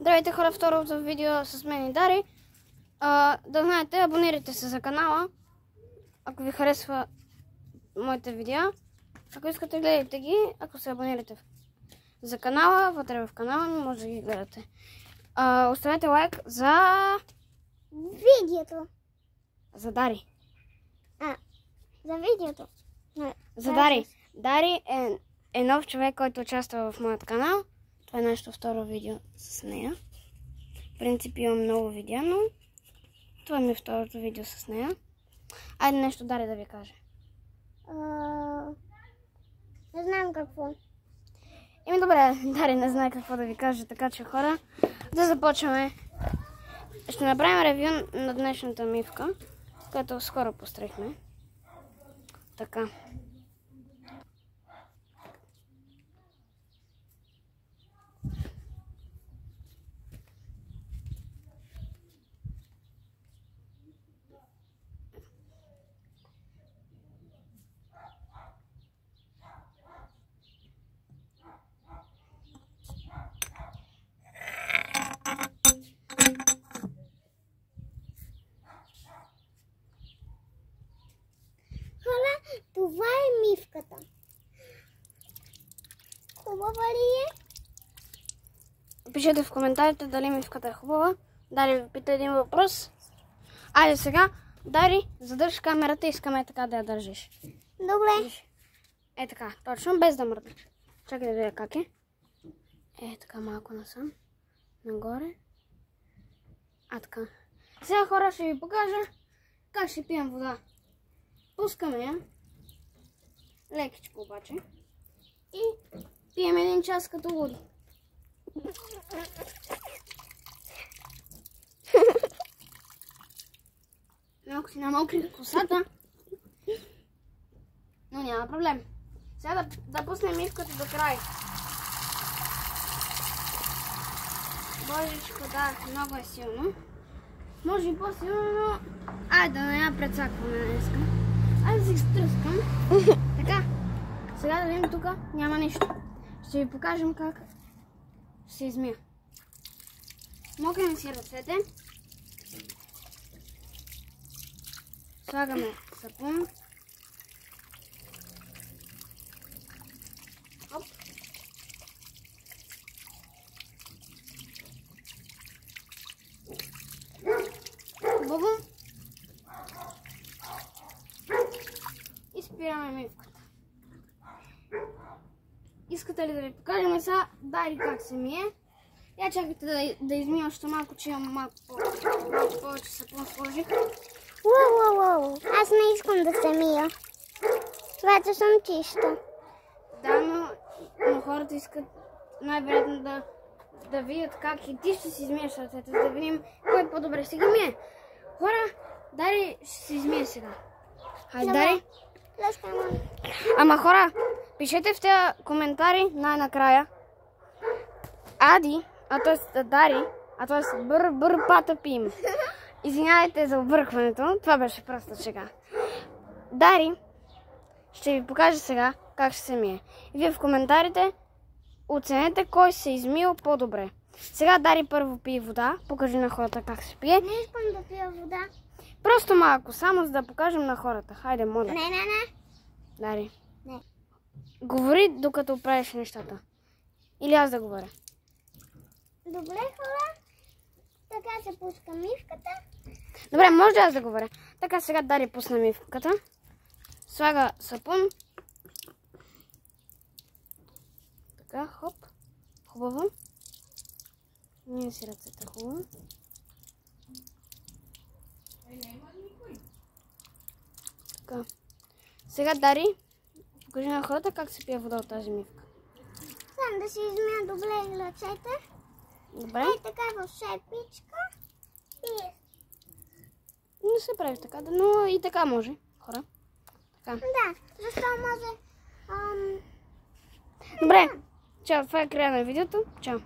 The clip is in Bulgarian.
Здравейте хора, второто видео с мен и Дари. Да знаете, абонирайте се за канала, ако ви харесва моите видеа. Ако искате, гледайте ги, ако се абонирате за канала, вътре в канала ми може да ги гледате. Оставете лайк за видеото. За Дари. За видеото. За Дари. Дари е нов човек, който участва в моят канал. Това е нашето второ видео с нея. В принцип имам много видеа, но това ми е второто видео с нея. Айде нещо Дари да ви каже. Не знам какво. Добре, Дари не знае какво да ви каже, така че хора, да започваме. Ще направим ревю на днешната мивка, която скоро пострихме. Така. Хора, това е мивката. Хубава ли е? Пишете в коментарите дали мивката е хубава. Дари ви пита един въпрос. Айде сега, Дари, задържи камерата и искаме така да я държиш. Добре. Е така, точно, без да мърдаш. Чакай да видя как е. Е така малко насам. Нагоре. Така. Сега хора ще ви покажа как ще пием вода. Пускаме я. Лекичко обаче. И пием един час като луди. Малко си намокри косата. Но няма проблем. Сега да пуснем мивката до край. Божичко, да, много е силно. Може и по-силно, но айде да не я прецакваме днеска. Айде да си стръскам. Така, сега да видим тук, няма нищо. Ще ви покажем как ще се измия. Мокрим си ръцете. Слагаме сапун. Оп. Хубаво. И спираме мивката. Искате ли да ви покажем сега Дари как се мие? Я чакайте да измия още малко, че имам малко повече сапун сложих. Уау. Аз не искам да се мия. Вече съм чиста. Да, но хората искат най-вероятно да видят как и ти ще си измиеш ръцете, за да видим кой по-добре ще ги мие. Хора, Дари ще се измие сега. Хайде, Дари. Ама хора, пишете в тези коментари най-накрая. Ади, Дари, бър пата пим. Извинявайте за объркването, това беше просто шега. Дари ще ви покажа сега как ще се мие. И вие в коментарите оценете кой се измил по-добре. Сега Дари първо пие вода. Покажи на хората как се пие. Не искам да пия вода. Просто малко, само за да покажем на хората. Хайде, моля. Не. Дари. Не. Говори докато правиш нещата. Или аз да говоря. Добре, хора. Така се пуска мивката. Добре, може аз да говоря. Така сега Дари пусна мивката. Слага сапун. Така, хоп. Хубаво. Мие си ръцете хубаво. Така. Сега Дари, покажи на хората как се пие вода от тази мивка. Сам да си измия добре ръцете. Добре. Ей така в шепичка. И... Не се прави така, но и така може, хора. Така. Да, защо може... Добре, чао, това е края на видеото. Чао.